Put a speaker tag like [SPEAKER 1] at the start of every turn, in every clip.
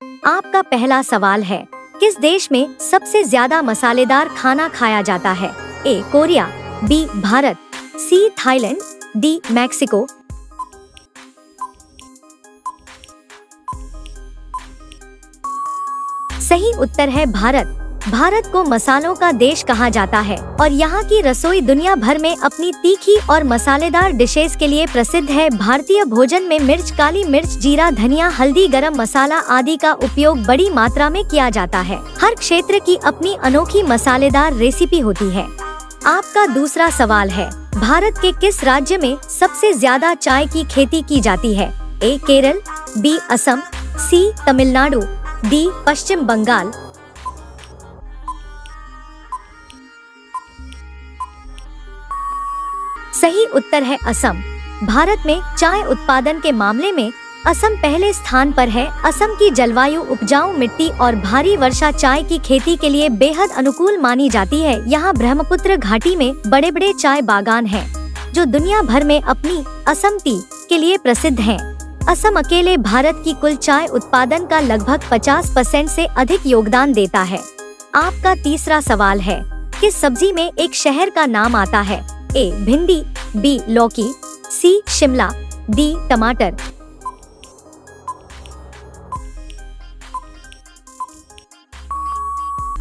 [SPEAKER 1] आपका पहला सवाल है, किस देश में सबसे ज्यादा मसालेदार खाना खाया जाता है? A Korea, B Bharat, C Thailand, D Mexico. सही उत्तर है भारत। भारत को मसालों का देश कहा जाता है और यहाँ की रसोई दुनिया भर में अपनी तीखी और मसालेदार डिशेस के लिए प्रसिद्ध है। भारतीय भोजन में मिर्च, काली मिर्च, जीरा, धनिया, हल्दी, गरम मसाला आदि का उपयोग बड़ी मात्रा में किया जाता है। हर क्षेत्र की अपनी अनोखी मसालेदार रेसिपी होती है। आपका दूसरा सवाल है, भारत के किस राज्य में सबसे ज्यादा चाय की खेती की जाती है? ए केरल, बी असम, सी तमिलनाडु, डी पश्चिम बंगाल। सही उत्तर है असम। भारत में चाय उत्पादन के मामले में असम पहले स्थान पर है। असम की जलवायु उपजाऊ मिट्टी और भारी वर्षा चाय की खेती के लिए बेहद अनुकूल मानी जाती है। यहाँ ब्रह्मपुत्र घाटी में बड़े बड़े चाय बागान हैं, जो दुनिया भर में अपनी असम टी के लिए प्रसिद्ध हैं। असम अकेले भारत की कुल चाय उत्पादन का लगभग 50% से अधिक योगदान देता है। आपका तीसरा सवाल है, किस सब्जी में एक शहर का नाम आता है? ए भिंडी, बी लौकी, सी शिमला, डी टमाटर।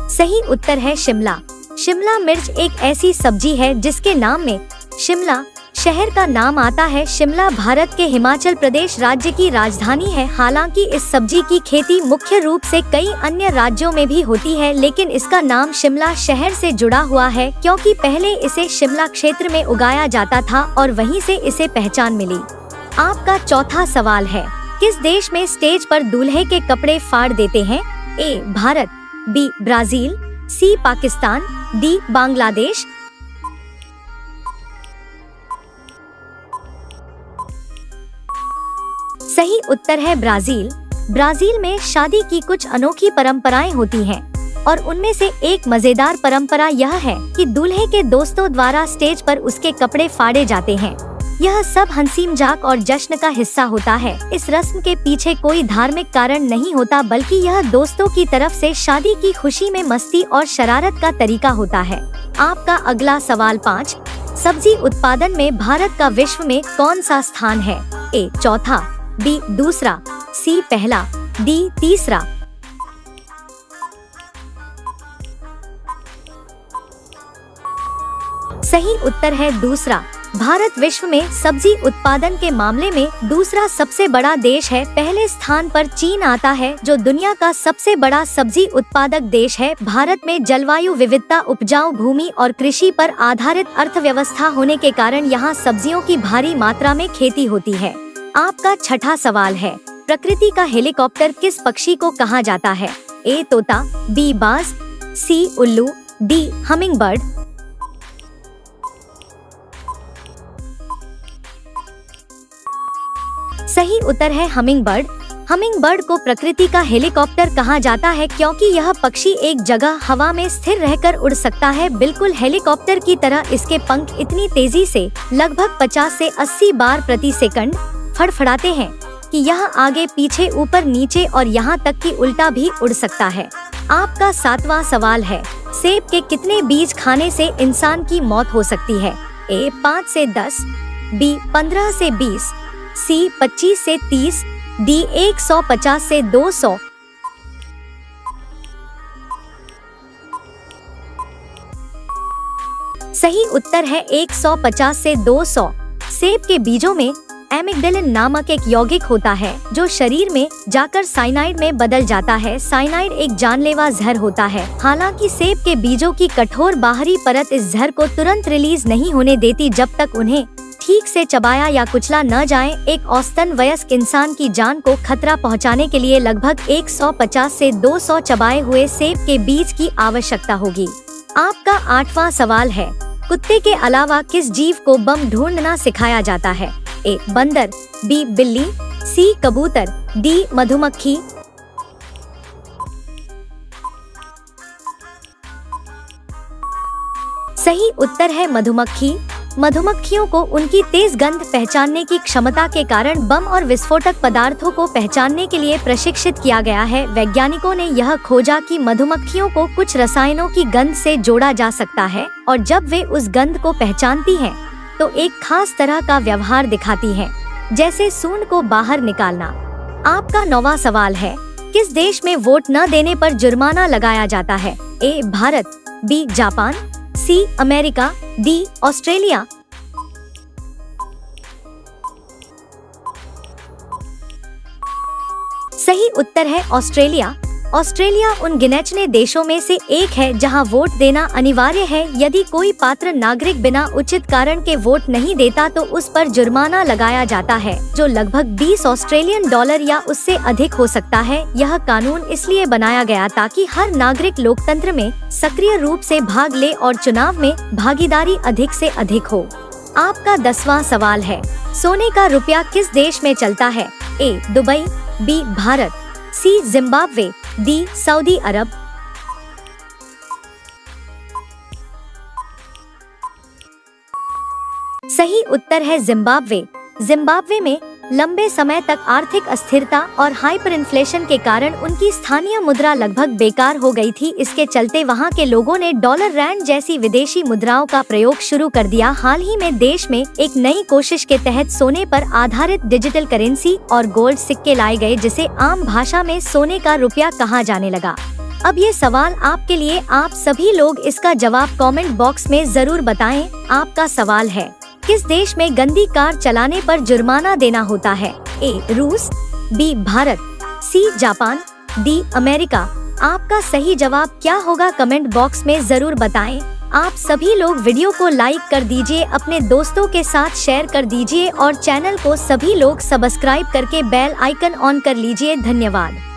[SPEAKER 1] सही उत्तर है शिमला। शिमला मिर्च एक ऐसी सब्जी है जिसके नाम में शिमला शहर का नाम आता है। शिमला भारत के हिमाचल प्रदेश राज्य की राजधानी है। हालांकि इस सब्जी की खेती मुख्य रूप से कई अन्य राज्यों में भी होती है, लेकिन इसका नाम शिमला शहर से जुड़ा हुआ है क्योंकि पहले इसे शिमला क्षेत्र में उगाया जाता था और वहीं से इसे पहचान मिली। आपका चौथा सवाल है, किस देश में स्टेज पर दूल्हे के कपड़े फाड़ देते हैं? ए भारत, बी ब्राजील, सी पाकिस्तान, डी बांग्लादेश। सही उत्तर है ब्राजील। ब्राजील में शादी की कुछ अनोखी परंपराएं होती हैं और उनमें से एक मजेदार परंपरा यह है कि दूल्हे के दोस्तों द्वारा स्टेज पर उसके कपड़े फाड़े जाते हैं। यह सब हंसी मजाक और जश्न का हिस्सा होता है। इस रस्म के पीछे कोई धार्मिक कारण नहीं होता, बल्कि यह दोस्तों की तरफ से शादी की खुशी में मस्ती और शरारत का तरीका होता है। आपका अगला सवाल 5, सब्जी उत्पादन में भारत का विश्व में कौन सा स्थान है? ए चौथा, बी दूसरा, सी पहला, डी तीसरा। सही उत्तर है दूसरा। भारत विश्व में सब्जी उत्पादन के मामले में दूसरा सबसे बड़ा देश है। पहले स्थान पर चीन आता है, जो दुनिया का सबसे बड़ा सब्जी उत्पादक देश है। भारत में जलवायु विविधता, उपजाऊ भूमि और कृषि पर आधारित अर्थव्यवस्था होने के कारण यहाँ सब्जियों की भारी मात्रा में खेती होती है। आपका छठा सवाल है, प्रकृति का हेलीकॉप्टर किस पक्षी को कहा जाता है? ए तोता, बी बाज, सी उल्लू, डी हमिंगबर्ड। सही उत्तर है हमिंगबर्ड। हमिंगबर्ड को प्रकृति का हेलीकॉप्टर कहा जाता है क्योंकि यह पक्षी एक जगह हवा में स्थिर रहकर उड़ सकता है। बिल्कुल हेलीकॉप्टर की तरह इसके पंख इतनी तेजी से लगभग 50 से 80 बार प्रति सेकंड फड़फड़ाते हैं कि यह आगे पीछे, ऊपर नीचे और यहाँ तक कि उल्टा भी उड़ सकता है। आपका 7वां सवाल है, सेब के कितने बीज खाने से इंसान की मौत हो सकती है? ए 5 से 10, बी 15 से 20, सी 25 से 30, डी 150 से 200। सही उत्तर है 150 से 200। सेब के बीजों में एमिग्डालिन नामक एक यौगिक होता है जो शरीर में जाकर साइनाइड में बदल जाता है। साइनाइड एक जानलेवा जहर होता है। हालांकि सेब के बीजों की कठोर बाहरी परत इस जहर को तुरंत रिलीज नहीं होने देती जब तक उन्हें ठीक से चबाया या कुचला न जाए। एक औसतन वयस्क इंसान की जान को खतरा पहुंचाने के लिए लगभग 150 से 200 चबाए हुए सेब के बीज की आवश्यकता होगी। आपका 8वां सवाल है, कुत्ते के अलावा किस जीव को बम ढूंढना सिखाया जाता है? ए बंदर, बी बिल्ली, सी कबूतर, डी मधुमक्खी। सही उत्तर है मधुमक्खी। मधुमक्खियों को उनकी तेज गंध पहचानने की क्षमता के कारण बम और विस्फोटक पदार्थों को पहचानने के लिए प्रशिक्षित किया गया है। वैज्ञानिकों ने यह खोजा कि मधुमक्खियों को कुछ रसायनों की गंध से जोड़ा जा सकता है और जब वे उस गंध को पहचानती हैं, तो एक खास तरह का व्यवहार दिखाती हैं, जैसे सूंड को बाहर निकालना। आपका 9वां सवाल है, किस देश में वोट न देने पर जुर्माना लगाया जाता है? A Bharat, B Japan, C America, D Australia. सही उत्तर है ऑस्ट्रेलिया। ऑस्ट्रेलिया उन गिनेचुने देशों में से एक है जहां वोट देना अनिवार्य है। यदि कोई पात्र नागरिक बिना उचित कारण के वोट नहीं देता तो उस पर जुर्माना लगाया जाता है, जो लगभग 20 ऑस्ट्रेलियन डॉलर या उससे अधिक हो सकता है। यह कानून इसलिए बनाया गया ताकि हर नागरिक लोकतंत्र में सक्रिय रूप से भाग ले और चुनाव में भागीदारी अधिक से अधिक हो। आपका 10वां सवाल है, सोने का रुपया किस देश में चलता है? ए दुबई, बी भारत, सी जिम्बाब्वे, डी सऊदी अरब। सही उत्तर है जिम्बाब्वे। जिम्बाब्वे में लंबे समय तक आर्थिक अस्थिरता और हाइपर इन्फ्लेशन के कारण उनकी स्थानीय मुद्रा लगभग बेकार हो गई थी। इसके चलते वहां के लोगों ने डॉलर, रैंड जैसी विदेशी मुद्राओं का प्रयोग शुरू कर दिया। हाल ही में देश में एक नई कोशिश के तहत सोने पर आधारित डिजिटल करेंसी और गोल्ड सिक्के लाए गए, जिसे आम भाषा में सोने का रुपया कहा जाने लगा। अब ये सवाल आपके लिए, आप सभी लोग इसका जवाब कमेंट बॉक्स में जरूर बताएं। आपका सवाल है, किस देश में गंदी कार चलाने पर जुर्माना देना होता है? ए रूस, B Bharat, C Japan, D America. आपका सही जवाब क्या होगा कमेंट बॉक्स में जरूर बताएं। आप सभी लोग वीडियो को लाइक कर दीजिए, अपने दोस्तों के साथ शेयर कर दीजिए और चैनल को सभी लोग सब्सक्राइब करके बेल आइकन ऑन कर लीजिए। धन्यवाद।